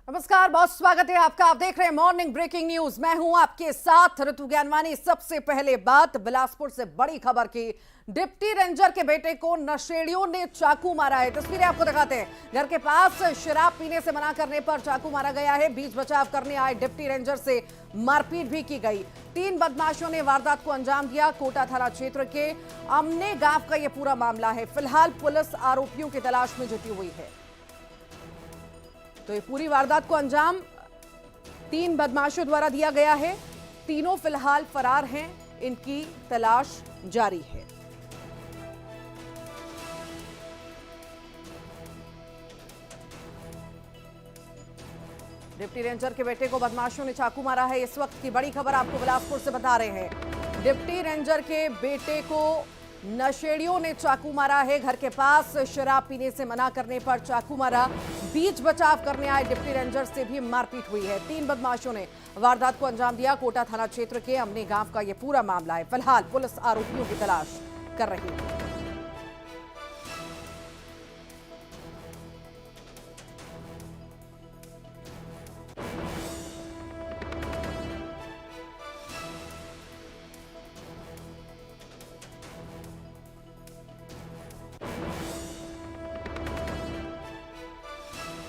नमस्कार, बहुत स्वागत है आपका। आप देख रहे हैं मॉर्निंग ब्रेकिंग न्यूज। मैं हूं आपके साथ ऋतु ज्ञानवानी। सबसे पहले बात बिलासपुर से बड़ी खबर की। डिप्टी रेंजर के बेटे को नशेड़ियों ने चाकू मारा है। तस्वीरें आपको दिखाते हैं। घर के पास शराब पीने से मना करने पर चाकू मारा गया है। बीच बचाव करने आए डिप्टी रेंजर से मारपीट भी की गई। 3 बदमाशों ने वारदात को अंजाम दिया। कोटा थाना क्षेत्र के अमने गांव का यह पूरा मामला है। फिलहाल पुलिस आरोपियों की तलाश में जुटी हुई है। तो ये पूरी वारदात को अंजाम 3 बदमाशों द्वारा दिया गया है। तीनों फिलहाल फरार हैं। इनकी तलाश जारी है। डिप्टी रेंजर के बेटे को बदमाशों ने चाकू मारा है। इस वक्त की बड़ी खबर आपको बिलासपुर से बता रहे हैं। डिप्टी रेंजर के बेटे को नशेड़ियों ने चाकू मारा है। घर के पास शराब पीने से मना करने पर चाकू मारा। बीच बचाव करने आए डिप्टी रेंजर से भी मारपीट हुई है। 3 बदमाशों ने वारदात को अंजाम दिया। कोटा थाना क्षेत्र के अमने गांव का यह पूरा मामला है। फिलहाल पुलिस आरोपियों की तलाश कर रही है।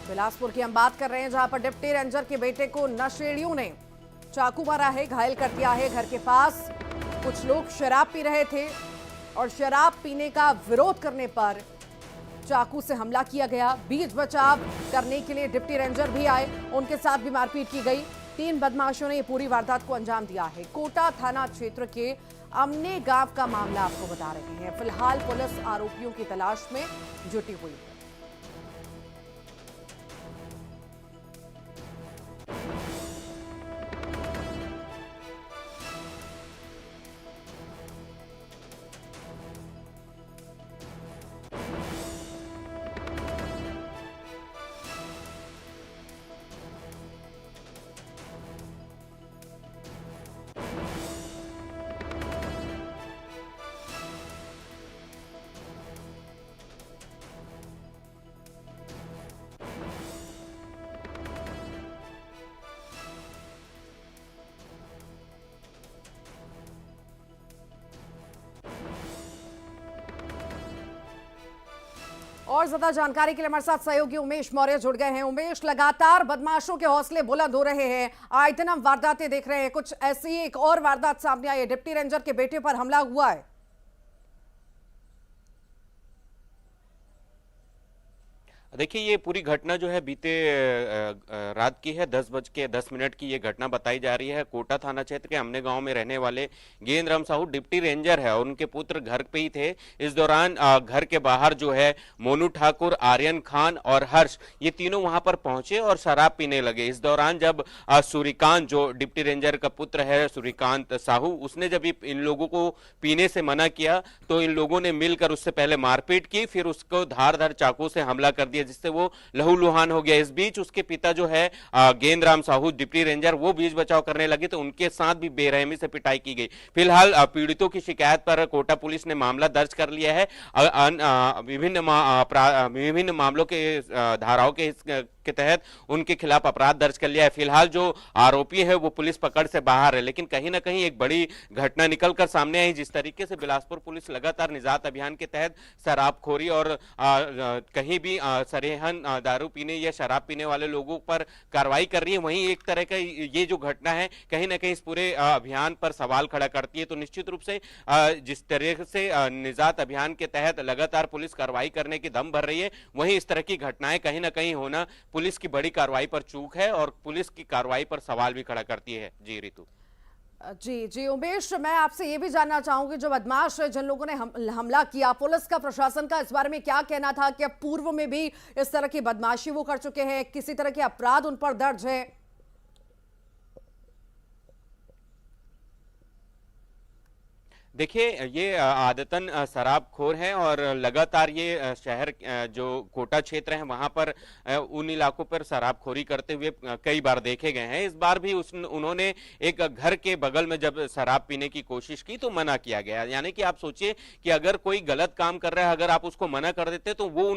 बिलासपुर की हम बात कर रहे हैं, जहां पर डिप्टी रेंजर के बेटे को नशेड़ियों ने चाकू मारा है, घायल कर दिया है। घर के पास कुछ लोग शराब पी रहे थे और शराब पीने का विरोध करने पर चाकू से हमला किया गया। बीच बचाव करने के लिए डिप्टी रेंजर भी आए, उनके साथ भी मारपीट की गई। 3 बदमाशों ने पूरी वारदात को अंजाम दिया है। कोटा थाना क्षेत्र के अमने गांव का मामला आपको बता रहे हैं। फिलहाल पुलिस आरोपियों की तलाश में जुटी हुई है। और ज्यादा जानकारी के लिए हमारे साथ सहयोगी उमेश मौर्य जुड़ गए हैं। उमेश, लगातार बदमाशों के हौसले बुलंद हो रहे हैं। आए दिन हम वारदातें देख रहे हैं। कुछ ऐसी एक और वारदात सामने आई है, डिप्टी रेंजर के बेटे पर हमला हुआ है। देखिए, ये पूरी घटना जो है बीते रात की है। 10:10 की ये घटना बताई जा रही है। कोटा थाना क्षेत्र के अमने गांव में रहने वाले गेंद राम साहू डिप्टी रेंजर है और उनके पुत्र घर पे ही थे। इस दौरान घर के बाहर जो है मोनू ठाकुर, आर्यन खान और हर्ष, ये तीनों वहां पर पहुंचे और शराब पीने लगे। इस दौरान जब सूर्यकांत, जो डिप्टी रेंजर का पुत्र है, सूर्यकांत साहू, उसने जब इन लोगों को पीने से मना किया तो इन लोगों ने मिलकर उससे पहले मारपीट की, फिर उसको धारदार चाकू से हमला कर दिया, जिससे वो लहूलुहान हो गया। इस बीच उसके पिता जो है गेंद राम साहू डिप्टी रेंजर, वो बीच बचाव करने लगे तो उनके साथ भी बेरहमी से पिटाई की गई। फिलहाल पीड़ितों की शिकायत पर कोटा पुलिस ने मामला दर्ज कर लिया है। विभिन्न मामलों के धाराओं के तहत उनके खिलाफ अपराध दर्ज कर लिया है। फिलहाल जो आरोपी है वो पुलिस पकड़ से बाहर है, लेकिन कहीं ना कहीं एक बड़ी घटना निकलकर सामने आई। जिस तरीके से बिलासपुर पुलिस लगातार निजात अभियान के तहत शराबखोरी और कहीं भी सरेहन दारू पीने या शराब पीने वाले लोगों पर कार्रवाई कर रही है, वहीं एक तरह का ये जो घटना है कहीं ना कहीं इस पूरे अभियान पर सवाल खड़ा करती है। तो निश्चित रूप से जिस तरह से निजात अभियान के तहत लगातार पुलिस कार्रवाई करने की दम भर रही है, वहीं इस तरह की घटनाएं कहीं ना कहीं होना पुलिस की बड़ी कार्रवाई पर चूक है और पुलिस की कार्रवाई पर सवाल भी खड़ा करती है। जी ऋतु। जी जी उमेश, मैं आपसे ये भी जानना चाहूंगी, जो बदमाश जिन लोगों ने हमला किया, पुलिस का, प्रशासन का इस बारे में क्या कहना था? कि पूर्व में भी इस तरह की बदमाशी वो कर चुके हैं? किसी तरह के अपराध उन पर दर्ज है? देखिए ये आदतन शराबखोर है और लगातार ये शहर जो कोटा क्षेत्र है वहां पर उन इलाकों पर शराबखोरी करते हुए कई बार देखे गए हैं। इस बार भी उन्होंने एक घर के बगल में जब शराब पीने की कोशिश की तो मना किया गया। यानी कि आप सोचिए कि अगर कोई गलत काम कर रहा है, अगर आप उसको मना कर देते तो वो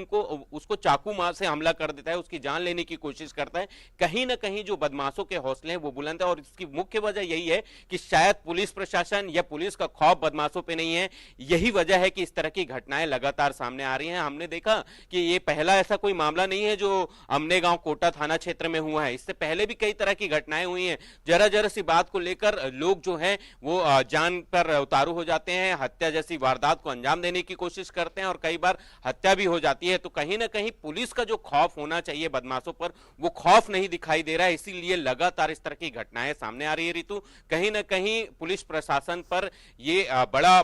उसको चाकू मार से हमला कर देता है, उसकी जान लेने की कोशिश करता है। कहीं ना कहीं जो बदमाशों के हौसले हैं वो बुलंद है और इसकी मुख्य वजह यही है कि शायद पुलिस प्रशासन या पुलिस का खौफ बदमाशों पे नहीं है। यही वजह है कि इस तरह की घटनाएं लगातार सामने आ रही हैं। हमने देखा कि ये पहला ऐसा कोई मामला नहीं है जो अमने गांव कोटा थाना क्षेत्र में हुआ है। इससे पहले भी कई तरह की घटनाएं हुई हैं। जरा जरा सी बात को लेकर लोग जो हैं वो जान पर उतारू हो जाते हैं, हत्या जैसी वारदात को अंजाम देने की कोशिश करते हैं और कई बार हत्या भी हो जाती है। तो कहीं ना कहीं पुलिस का जो खौफ होना चाहिए बदमाशों पर, वो खौफ नहीं दिखाई दे रहा है। इसीलिए लगातार इस तरह की घटनाएं सामने आ रही है। ऋतु, कहीं ना कहीं पुलिस प्रशासन पर ये बड़ा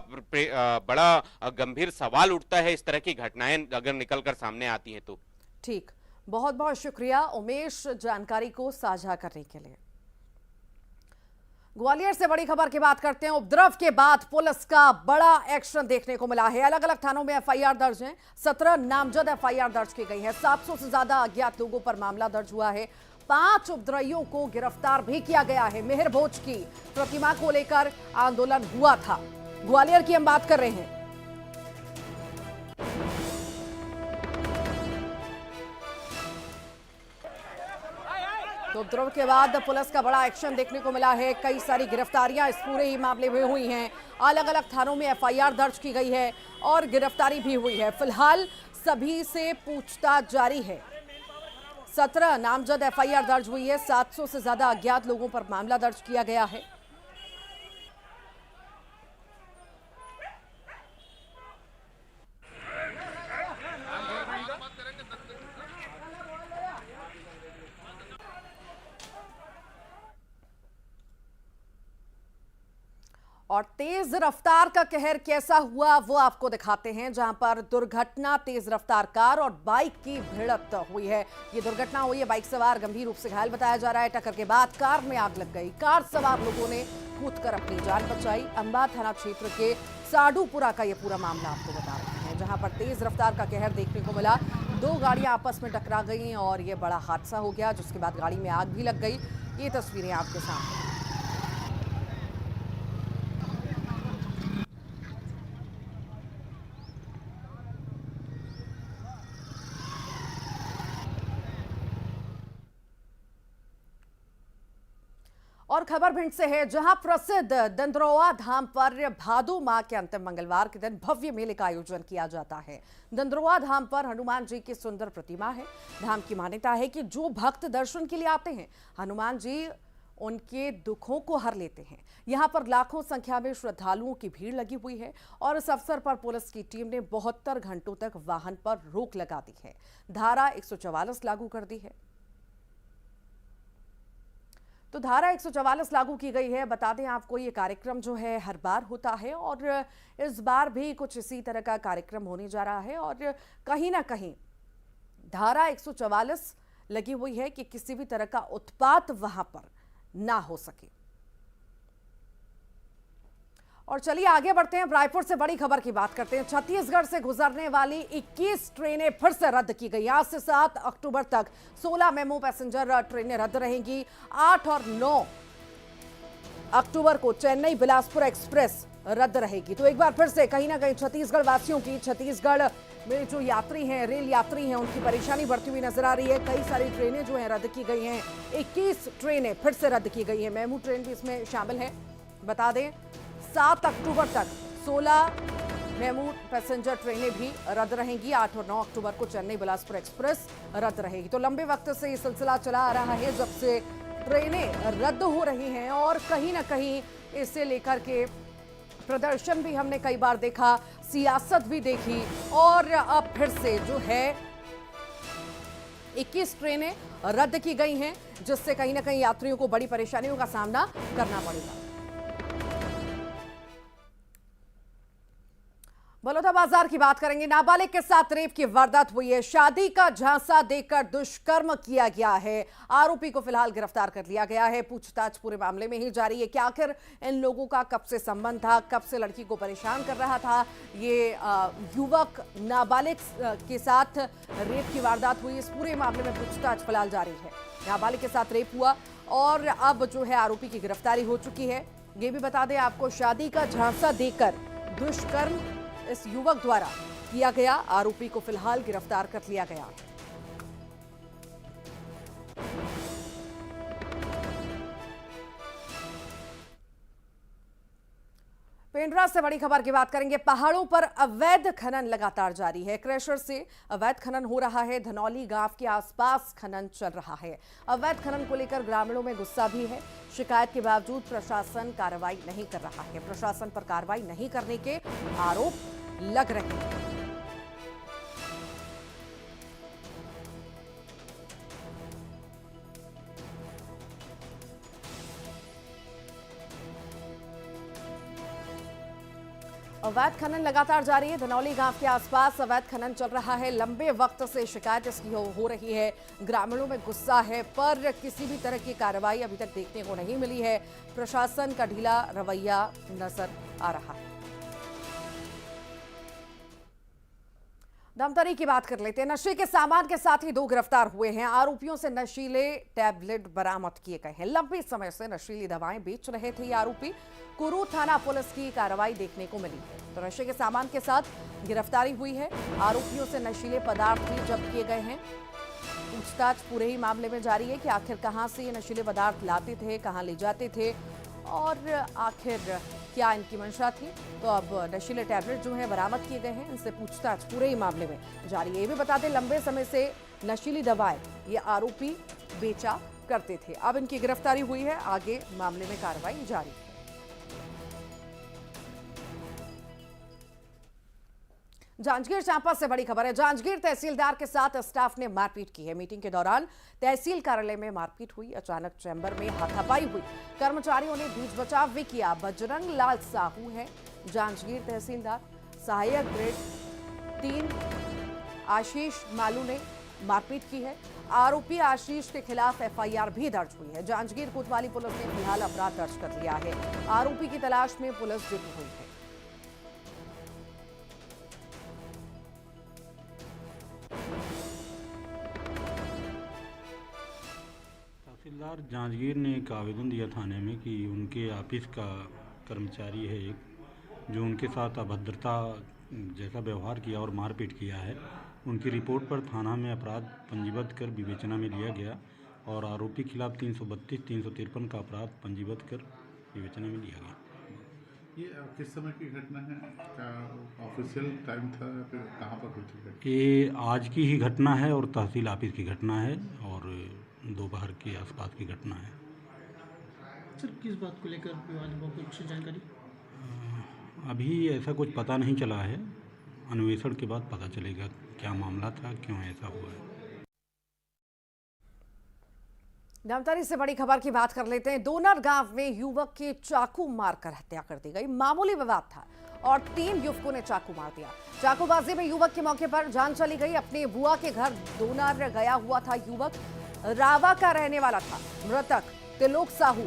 गंभीर सवाल उठता है इस तरह की घटनाएं अगर निकलकर सामने आती हैं तो। ठीक, बहुत बहुत शुक्रिया उमेश जानकारी को साझा करने के लिए। ग्वालियर से बड़ी खबर की बात करते हैं। उपद्रव के बाद पुलिस का बड़ा एक्शन देखने को मिला है। अलग अलग थानों में एफआईआर दर्ज हैं। 17 नामजद एफआईआर दर्ज की गई है। 700 से ज्यादा अज्ञात लोगों पर मामला दर्ज हुआ है। 5 उपद्रवियों को गिरफ्तार भी किया गया है। मेहर भोज की प्रतिमा को लेकर आंदोलन हुआ था। ग्वालियर की हम बात कर रहे हैं। तो उपद्रव के बाद पुलिस का बड़ा एक्शन देखने को मिला है। कई सारी गिरफ्तारियां इस पूरे ही मामले में हुई हैं। अलग अलग थानों में एफआईआर दर्ज की गई है और गिरफ्तारी भी हुई है। फिलहाल सभी से पूछताछ जारी है। 17 नामजद एफआईआर दर्ज हुई है। 700 से ज्यादा अज्ञात लोगों पर मामला दर्ज किया गया है। और तेज रफ्तार का कहर कैसा हुआ वो आपको दिखाते हैं, जहां पर दुर्घटना तेज रफ्तार कार और बाइक की भिड़ंत हुई है। ये दुर्घटना हुई है, बाइक सवार गंभीर रूप से घायल बताया जा रहा है। टक्कर के बाद कार में आग लग गई। कार सवार लोगों ने कूदकर अपनी जान बचाई। अंबा थाना क्षेत्र के साडूपुरा का ये पूरा मामला आपको बता रहे हैं, जहां पर तेज रफ्तार का कहर देखने को मिला। 2 गाड़ियां आपस में टकरा गई और ये बड़ा हादसा हो गया, जिसके बाद गाड़ी में आग भी लग गई। ये तस्वीरें आपके सामने। और खबर भिंड से है, जहां प्रसिद्ध दंद्रोवा धाम पर भादो माह के अंतिम मंगलवार के दिन भव्य मेले का आयोजन किया जाता है। दंद्रोवा धाम पर हनुमान जी की सुंदर प्रतिमा है। धाम की मान्यता है कि जो भक्त दर्शन के लिए आते हैं, हनुमान जी उनके दुखों को हर लेते हैं। यहां पर लाखों संख्या में श्रद्धालुओं की भीड़ लगी हुई है और इस अवसर पर पुलिस की टीम ने 72 घंटों तक वाहन पर रोक लगा दी है। धारा 144 लागू कर दी है। तो धारा 144 लागू की गई है। बता दें आपको, ये कार्यक्रम जो है हर बार होता है और इस बार भी कुछ इसी तरह का कार्यक्रम होने जा रहा है। और कहीं ना कहीं धारा 144 लगी हुई है कि किसी भी तरह का उत्पात वहां पर ना हो सके। और चलिए आगे बढ़ते हैं। रायपुर से बड़ी खबर की बात करते हैं। छत्तीसगढ़ से गुजरने वाली 21 ट्रेनें फिर से रद्द की गई। आज से 7 अक्टूबर तक 16 मेमू पैसेंजर ट्रेनें रद्द रहेंगी। 8 और 9 अक्टूबर को चेन्नई बिलासपुर एक्सप्रेस रद्द रहेगी। तो एक बार फिर से कहीं ना कहीं छत्तीसगढ़ वासियों की, छत्तीसगढ़ में जो यात्री हैं, रेल यात्री हैं, उनकी परेशानी बढ़ती हुई नजर आ रही है। कई सारी ट्रेनें जो हैं रद्द की गई हैं। 21 ट्रेनें फिर से रद्द की गई हैं। मेमू ट्रेन भी इसमें शामिल है। बता दें 7 अक्टूबर तक 16 मेमू पैसेंजर ट्रेनें भी रद्द रहेंगी। 8 और 9 अक्टूबर को चेन्नई बिलासपुर एक्सप्रेस रद्द रहेगी। तो लंबे वक्त से ये सिलसिला चला आ रहा है जब से ट्रेनें रद्द हो रही हैं और कहीं ना कहीं इसे लेकर के प्रदर्शन भी हमने कई बार देखा, सियासत भी देखी और अब फिर से जो है 21 ट्रेनें रद्द की गई हैं, जिससे कहीं ना कहीं यात्रियों को बड़ी परेशानियों का सामना करना पड़ेगा। बलौदा बाजार की बात करेंगे। नाबालिग के साथ रेप की वारदात हुई है। शादी का झांसा देकर दुष्कर्म किया गया है। आरोपी को फिलहाल गिरफ्तार कर लिया गया है। पूछताछ पूरे मामले में ही जारी है कि आखिर इन लोगों का कब से संबंध था, कब से लड़की को परेशान कर रहा था। ये युवक नाबालिग के साथ रेप की वारदात हुई। इस पूरे मामले में पूछताछ फिलहाल जारी है। नाबालिग के साथ रेप हुआ और अब जो है आरोपी की गिरफ्तारी हो चुकी है। ये भी बता दें आपको, शादी का झांसा देकर दुष्कर्म इस युवक द्वारा किया गया। आरोपी को फिलहाल गिरफ्तार कर लिया गया। पेंड्रा से बड़ी खबर की बात करेंगे। पहाड़ों पर अवैध खनन लगातार जारी है। क्रशर से अवैध खनन हो रहा है। धनौली गांव के आसपास खनन चल रहा है। अवैध खनन को लेकर ग्रामीणों में गुस्सा भी है। शिकायत के बावजूद प्रशासन कार्रवाई नहीं कर रहा है। प्रशासन पर कार्रवाई नहीं करने के आरोप लग रहे हैं। अवैध खनन लगातार जारी है। धनौली गांव के आसपास अवैध खनन चल रहा है। लंबे वक्त से शिकायत इसकी हो रही है। ग्रामीणों में गुस्सा है, पर किसी भी तरह की कार्रवाई अभी तक देखने को नहीं मिली है। प्रशासन का ढीला रवैया नजर आ रहा है। धमतरी की बात कर लेते हैं। नशे के सामान के साथ ही 2 गिरफ्तार हुए हैं। आरोपियों से नशीले टैबलेट बरामद किए गए हैं। लंबे समय से नशीली दवाएं बेच रहे थे ये आरोपी। कुरू थाना पुलिस की कार्रवाई देखने को मिली है। तो नशे के सामान के साथ गिरफ्तारी हुई है। आरोपियों से नशीले पदार्थ भी जब्त किए गए हैं। पूछताछ पूरे ही मामले में जारी है कि आखिर कहां से ये नशीले पदार्थ लाते थे, कहां ले जाते थे और आखिर क्या इनकी मंशा थी। तो अब नशीले टैबलेट जो है बरामद किए गए हैं। इनसे पूछताछ पूरे ही मामले में जारी है। ये भी बता दें, लंबे समय से नशीली दवाएं ये आरोपी बेचा करते थे। अब इनकी गिरफ्तारी हुई है। आगे मामले में कार्रवाई जारी है। जांजगीर चांपा से बड़ी खबर है। जांजगीर तहसीलदार के साथ स्टाफ ने मारपीट की है। मीटिंग के दौरान तहसील कार्यालय में मारपीट हुई। अचानक चैम्बर में हाथापाई हुई। कर्मचारियों ने बीच बचाव भी किया। बजरंग लाल साहू है जांजगीर तहसीलदार। सहायक ग्रेड 3 आशीष मालू ने मारपीट की है। आरोपी आशीष के खिलाफ एफआईआर भी दर्ज हुई है। जांजगीर कोतवाली पुलिस ने फिलहाल अपराध दर्ज कर लिया है। आरोपी की तलाश में पुलिस जुटी हुई है। तहसीलदार जांजगीर ने एक आवेदन दिया थाने में कि उनके ऑफिस का कर्मचारी है एक, जो उनके साथ अभद्रता जैसा व्यवहार किया और मारपीट किया है। उनकी रिपोर्ट पर थाना में अपराध पंजीबद्ध कर विवेचना में लिया गया और आरोपी खिलाफ 332, 353 का अपराध पंजीबद्ध कर विवेचना में लिया गया। ये किस समय की घटना है? क्या ऑफिशियल टाइम था या फिर कहाँ पर हुई थी? ये आज की ही घटना है और तहसील ऑफिस की घटना है और दोपहर के आसपास की घटना है। सर, किस बात को लेकर विवाद हुआ, कुछ जानकारी? अभी ऐसा कुछ पता नहीं चला है। अन्वेषण के बाद पता चलेगा क्या मामला था, क्यों ऐसा हुआ है। धमतरी से बड़ी खबर की बात कर लेते हैं। दोनर गांव में युवक की चाकू मारकर हत्या कर दी गई। मामूली विवाद था और 3 युवकों ने चाकू मार दिया। चाकूबाजी में युवक की मौके पर जान चली गई। अपने बुआ के घर दोनर गया हुआ था युवक। रावा का रहने वाला था मृतक त्रिलोक साहू।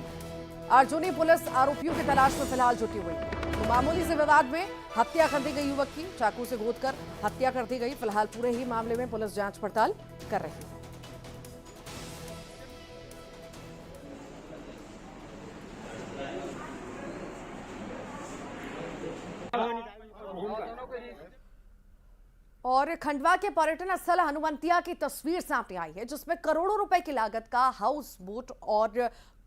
अर्जुनी पुलिस आरोपियों की तलाश में फिलहाल जुटी हुई है। तो मामूली से विवाद में हत्या कर दी गई युवक की। चाकू से गोदकर हत्या कर दी गई। फिलहाल पूरे ही मामले में पुलिस जांच पड़ताल कर रही है। और खंडवा के पर्यटन स्थल हनुवंतिया की तस्वीर सामने आई है, जिसमें करोड़ों रुपए की लागत का हाउस बोट और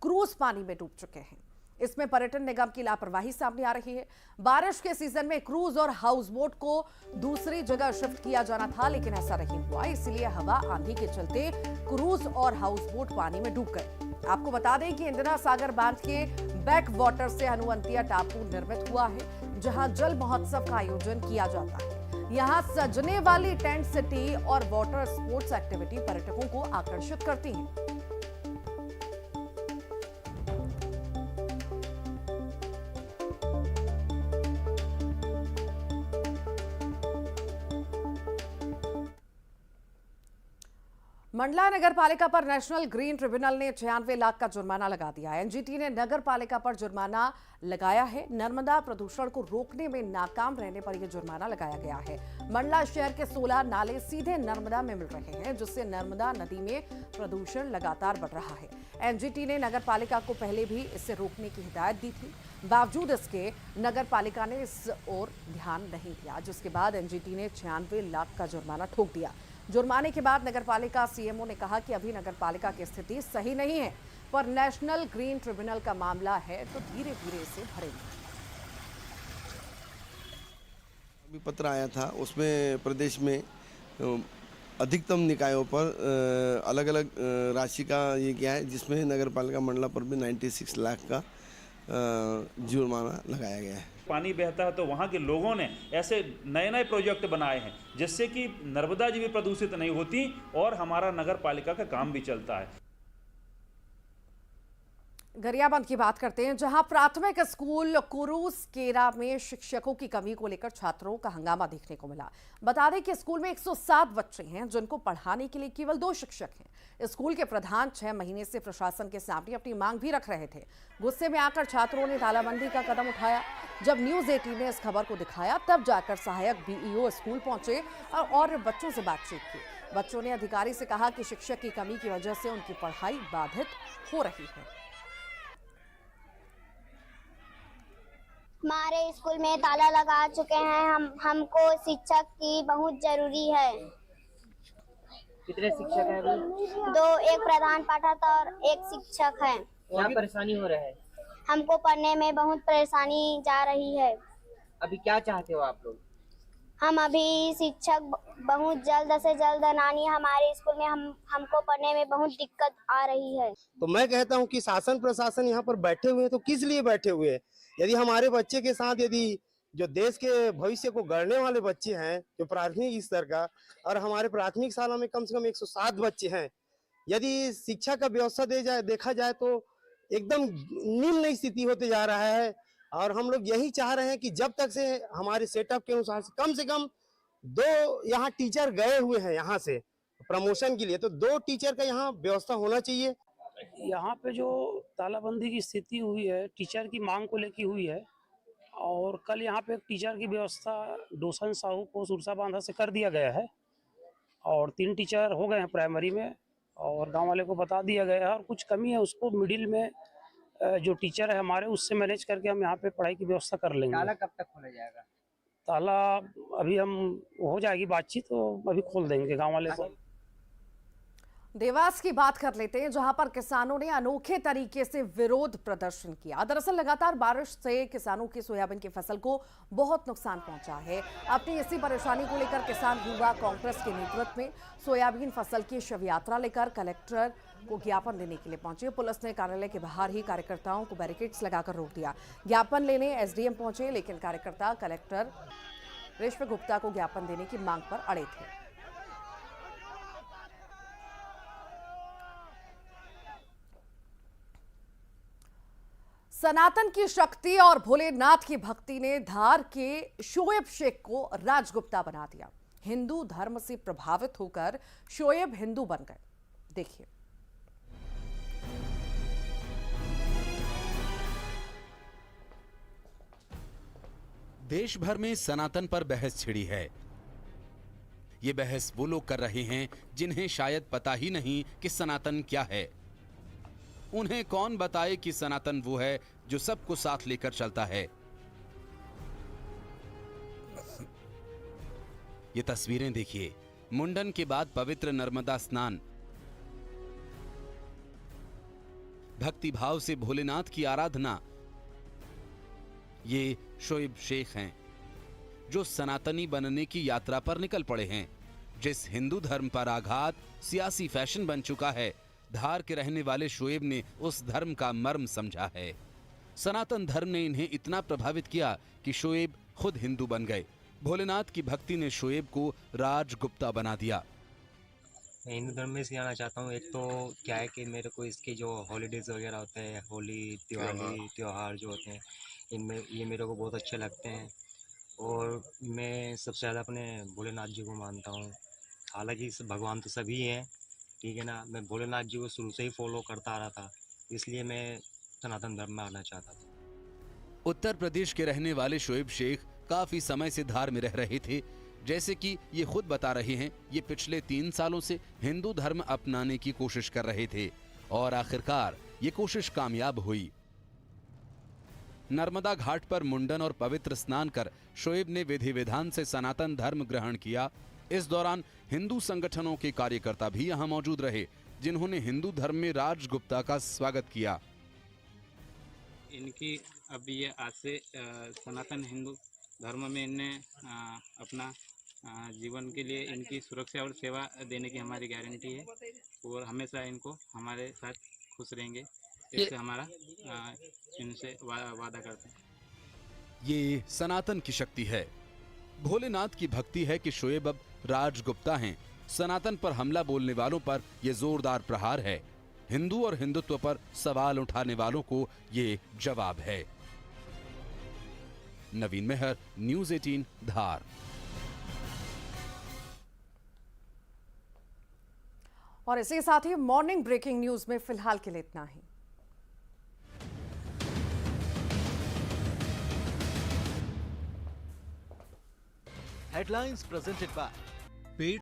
क्रूज पानी में डूब चुके हैं। इसमें पर्यटन निगम की लापरवाही सामने आ रही है। बारिश के सीजन में क्रूज और हाउस बोट को दूसरी जगह शिफ्ट किया जाना था, लेकिन ऐसा नहीं हुआ। इसलिए हवा आंधी के चलते क्रूज और हाउस बोट पानी में डूब गए। आपको बता दें कि इंदिरा सागर बांध के बैक वाटर से हनुवंतिया टापू निर्मित हुआ है, जहां जल महोत्सव का आयोजन किया जाता है। यहाँ सजने वाली टेंट सिटी और वाटर स्पोर्ट्स एक्टिविटी पर्यटकों को आकर्षित करती है। मंडला नगर पालिका पर नेशनल ग्रीन ट्रिब्यूनल ने 96 लाख का जुर्माना लगा दिया है। एनजीटी ने नगर पालिका पर जुर्माना लगाया है। नर्मदा प्रदूषण को रोकने में नाकाम रहने पर यह जुर्माना लगाया गया है। मंडला शहर के 16 नाले सीधे नर्मदा में मिल रहे हैं, जिससे नर्मदा नदी में प्रदूषण लगातार बढ़ रहा है। एनजीटी ने नगर पालिका को पहले भी इसे रोकने की हिदायत दी थी, बावजूद इसके नगर पालिका ने इस ओर ध्यान नहीं दिया, जिसके बाद एनजीटी ने 96 लाख का जुर्माना ठोक दिया। जुर्माने के बाद नगरपालिका सीएमओ ने कहा कि अभी नगरपालिका की स्थिति सही नहीं है, पर नेशनल ग्रीन ट्रिब्यूनल का मामला है तो धीरे धीरे इसे भरेंगे। अभी पत्र आया था, उसमें प्रदेश में अधिकतम निकायों पर अलग अलग राशि का ये क्या है, जिसमें नगरपालिका मंडला पर भी 96 लाख का जुर्माना लगाया गया है। पानी बहता है तो वहाँ के लोगों ने ऐसे नए नए प्रोजेक्ट बनाए हैं जिससे कि नर्मदा जी भी प्रदूषित नहीं होती और हमारा नगर पालिका का काम भी चलता है। गरियाबंद की बात करते हैं, जहां प्राथमिक स्कूल कुरूस केरा में शिक्षकों की कमी को लेकर छात्रों का हंगामा देखने को मिला। बता दें कि स्कूल में 107 बच्चे हैं, जिनको पढ़ाने के लिए केवल 2 शिक्षक हैं। स्कूल के प्रधान 6 महीने से प्रशासन के सामने अपनी मांग भी रख रहे थे। गुस्से में आकर छात्रों ने तालाबंदी का कदम उठाया। जब न्यूज़ 18 ने इस खबर को दिखाया, तब जाकर सहायक बीईओ स्कूल पहुंचे और बच्चों से बातचीत की। बच्चों ने अधिकारी से कहा कि शिक्षक की कमी की वजह से उनकी पढ़ाई बाधित हो रही है। हमारे स्कूल में ताला लगा चुके हैं। हमको शिक्षक की बहुत जरूरी है। कितने शिक्षक हैं अभी? 2, एक प्रधान पाठक और एक शिक्षक है। क्या परेशानी हो रहा है? हमको पढ़ने में बहुत परेशानी जा रही है। अभी क्या चाहते हो आप लोग? हम अभी शिक्षक बहुत जल्द से जल्द नानी हमारे स्कूल में हमको पढ़ने में बहुत दिक्कत आ रही है। तो मैं कहता हूं कि शासन प्रशासन यहाँ पर बैठे हुए हैं तो किस लिए बैठे हुए हैं? यदि हमारे बच्चे के साथ यदि जो देश के भविष्य को गढ़ने वाले बच्चे हैं, जो प्राथमिक स्तर का, और हमारे प्राथमिक शाला में कम से कम 107 बच्चे हैं, यदि शिक्षा का व्यवस्था देखा जाए तो एकदम निम्न स्थिति होते जा रहा है। और हम लोग यही चाह रहे हैं कि जब तक से हमारे सेटअप के अनुसार से कम 2 यहाँ टीचर गए हुए हैं यहाँ से प्रमोशन के लिए, तो 2 टीचर का यहाँ व्यवस्था होना चाहिए। यहाँ पे जो तालाबंदी की स्थिति हुई है, टीचर की मांग को लेकर हुई है, और कल यहाँ पे एक टीचर की व्यवस्था डोसन साहू को सुरसा बांधा से कर दिया गया है, और 3 टीचर हो गए हैं प्राइमरी में, और गांव वाले को बता दिया गया है। और कुछ कमी है उसको मिडिल में जो टीचर है हमारे, उससे मैनेज करके हम यहाँ पे पढ़ाई की व्यवस्था कर लेंगे। ताला कब तक खोला जाएगा? ताला अभी हम हो जाएगी बातचीत तो अभी खोल देंगे गाँव वाले को। देवास की बात कर लेते हैं, जहां पर किसानों ने अनोखे तरीके से विरोध प्रदर्शन किया। दरअसल लगातार बारिश से किसानों की सोयाबीन की फसल को बहुत नुकसान पहुंचा है। अपनी इसी परेशानी को लेकर किसान युवा कांग्रेस के नेतृत्व में सोयाबीन फसल की शव यात्रा लेकर कलेक्टर को ज्ञापन देने के लिए पहुंचे। पुलिस ने कार्यालय के बाहर ही कार्यकर्ताओं को बैरिकेड्स लगाकर रोक दिया। ज्ञापन लेने एसडीएम पहुंचे, लेकिन कार्यकर्ता कलेक्टर रेशम गुप्ता को ज्ञापन देने की मांग पर अड़े थे। सनातन की शक्ति और भोलेनाथ की भक्ति ने धार के शोएब शेख को राजगुप्ता बना दिया। हिंदू धर्म से प्रभावित होकर शोएब हिंदू बन गए। देखिए, देश भर में सनातन पर बहस छिड़ी है। ये बहस वो लोग कर रहे हैं जिन्हें शायद पता ही नहीं कि सनातन क्या है। उन्हें कौन बताए कि सनातन वो है जो सबको साथ लेकर चलता है। ये तस्वीरें देखिए, मुंडन के बाद पवित्र नर्मदा स्नान, भक्ति भाव से भोलेनाथ की आराधना। ये शोएब शेख हैं जो सनातनी बनने की यात्रा पर निकल पड़े हैं। जिस हिंदू धर्म पर आघात सियासी फैशन बन चुका है, धार के रहने वाले शोएब ने उस धर्म का मर्म समझा है। सनातन धर्म ने इन्हें इतना प्रभावित किया कि शोएब खुद हिंदू बन गए। भोलेनाथ की भक्ति ने शोएब को राजगुप्ता बना दिया। मैं हिंदू धर्म में से आना चाहता हूँ। एक तो क्या है कि मेरे को इसके जो हॉलीडेज वगैरह होते हैं, होली, दिवाली, त्योहार जो होते हैं, इनमें ये मेरे को बहुत अच्छे लगते हैं। और मैं सबसे ज़्यादा अपने भोलेनाथ जी को मानता हूँ। हालांकि भगवान तो सभी हैं, ठीक है ना। मैं भोलेनाथ जी को शुरू से ही फॉलो करता आ रहा था, इसलिए मैं सनातन धर्म में आना चाहता था। उत्तर प्रदेश के रहने वाले शोएब शेख काफी समय से धार में रह रहे थे। जैसे कि ये खुद बता रहे हैं, ये पिछले 3 सालों से हिंदू धर्म अपनाने की कोशिश कर रहे थे और आखिरकार ये कोशिश कामयाब हुई। नर्मदा घाट पर मुंडन और पवित्र स्नान कर शोएब ने विधि विधान से सनातन धर्म ग्रहण किया। इस दौरान हिंदू संगठनों के कार्यकर्ता भी यहाँ मौजूद रहे, जिन्होंने हिंदू धर्म में राजगुप्ता का स्वागत किया। इनकी अब ये आज से सनातन हिंदू धर्म में इनने अपना जीवन के लिए इनकी सुरक्षा और सेवा देने की हमारी गारंटी है और हमेशा इनको हमारे साथ खुश रहेंगे, इससे हमारा इनसे वादा करते हैं। ये सनातन की शक्ति है, भोलेनाथ की भक्ति है कि शोएब अब राजगुप्ता हैं। सनातन पर हमला बोलने वालों पर यह जोरदार प्रहार है। हिंदू और हिंदुत्व पर सवाल उठाने वालों को ये जवाब है। नवीन मेहर, न्यूज़ 18 धार। और इसी के साथ ही मॉर्निंग ब्रेकिंग न्यूज में फिलहाल के लिए इतना ही। Headlines presented by